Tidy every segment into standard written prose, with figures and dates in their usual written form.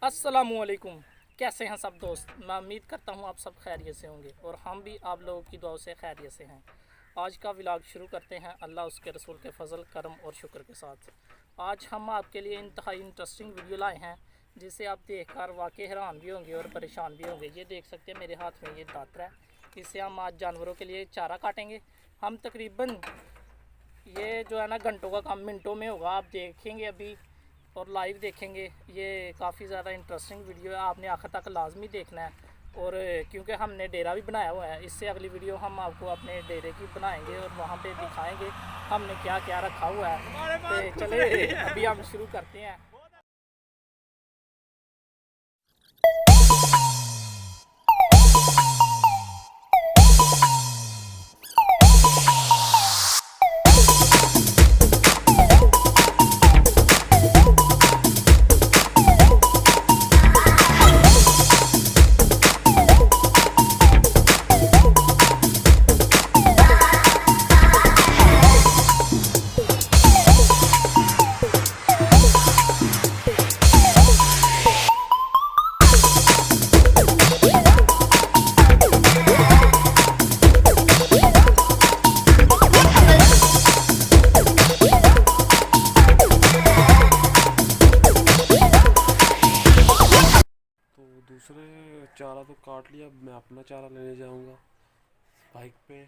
अस्सलामुअलैकुम। कैसे हैं सब दोस्त? मैं उम्मीद करता हूं आप सब खैरियत से होंगे और हम भी आप लोगों की दुआओं से खैरियत से हैं। आज का व्लॉग शुरू करते हैं अल्लाह उसके रसूल के फजल करम और शुक्र के साथ। आज हम आपके लिए इंतहाई इंटरेस्टिंग वीडियो लाए हैं जिसे आप देखकर वाकई हैरान भी होंगे और परेशान भी होंगे। ये देख सकते हैं मेरे हाथ में ये दातरा है, इससे हम आज जानवरों के लिए चारा काटेंगे। हम तकरीबन ये जो है ना घंटों का काम मिनटों में होगा, आप देखेंगे अभी और लाइव देखेंगे। ये काफ़ी ज़्यादा इंटरेस्टिंग वीडियो है, आपने आखिर तक लाजमी देखना है। और क्योंकि हमने डेरा भी बनाया हुआ है, इससे अगली वीडियो हम आपको अपने डेरे की बनाएंगे और वहाँ पे दिखाएंगे हमने क्या क्या रखा हुआ है। तो चले अभी हम शुरू करते हैं। तो दूसरे चारा तो काट लिया, मैं अपना चारा लेने जाऊंगा बाइक पे।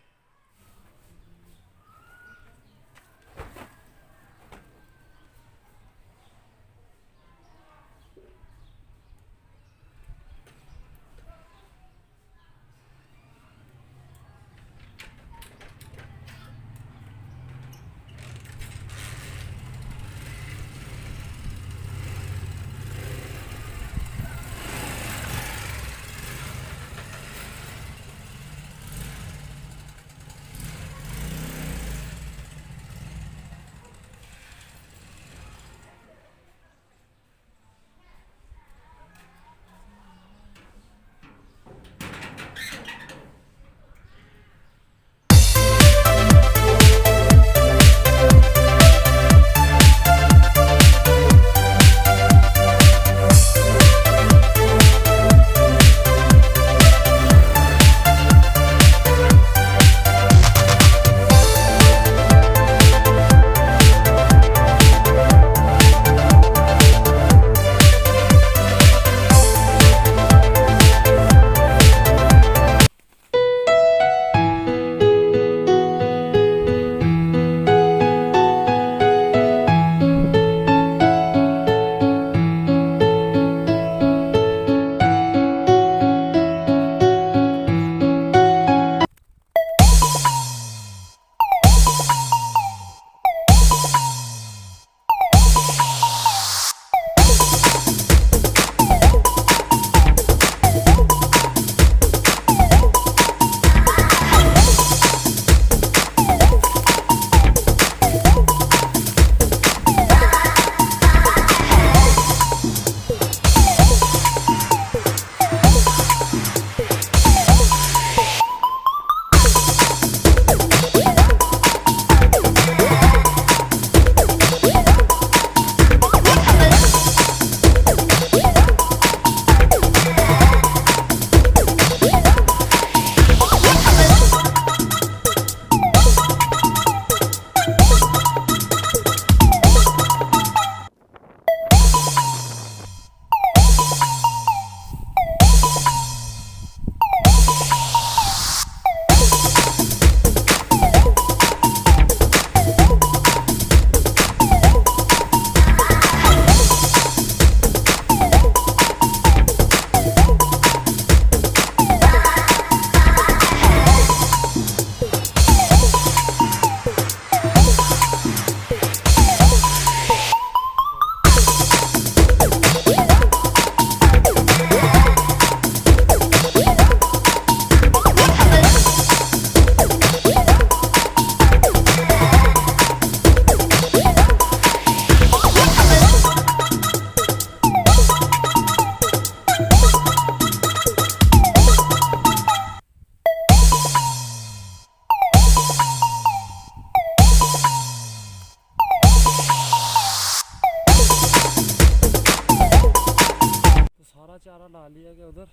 सारा चारा डाल लिया गया उधर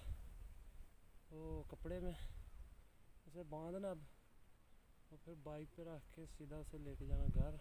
तो कपड़े में उसे बांधना अब और फिर बाइक पे रख के सीधा उसे लेके जाना घर।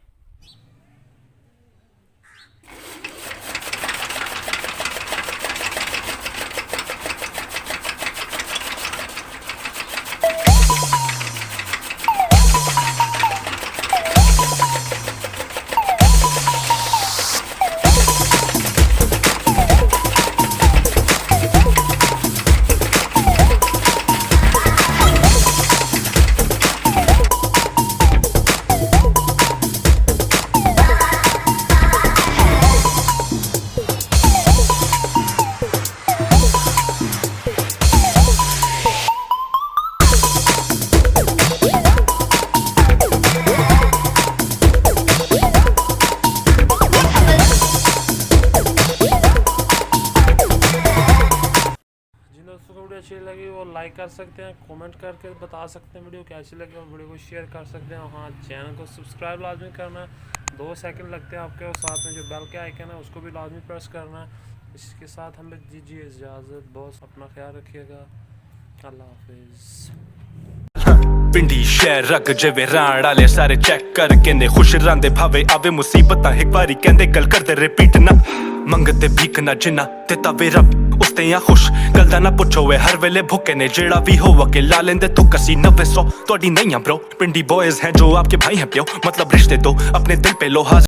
दोस्तों को वीडियो अच्छी लगी वो लाइक कर सकते हैं, कमेंट करके बता सकते हैं वीडियो कैसी लगी और वीडियो को शेयर कर सकते हैं। हाँ, चैनल को सब्सक्राइब लाजमी करना है, 2 सेकंड लगते हैं आपके, और साथ में जो बेल के आइकन है उसको भी लाजमी प्रेस करना है। इसके साथ हमें दीजिए इजाज़त, बॉस अपना ख्याल रखिएगा, अल्लाह हाफिज़। पिंडी शहर रग जिवें राण वाले सारे चेक कर कहंदे खुश रहिंदे भावे आवे मुसीबतां एक बारी कहंदे गल करदे रिपीट ना मंगते भीख ना जिन्ना दित्ता वे रब उसते आ खुश गल दा ना पुछो वे हर वेले भुक्के ने जेड़ा भी होवा के ला लेंदे तू कसी 900 तुहाडी नहीं ब्रो पिंडी बॉयज हैं जो आपके भाई हैं प्यो मतलब रिश्ते दो अपने दिल पे लोहा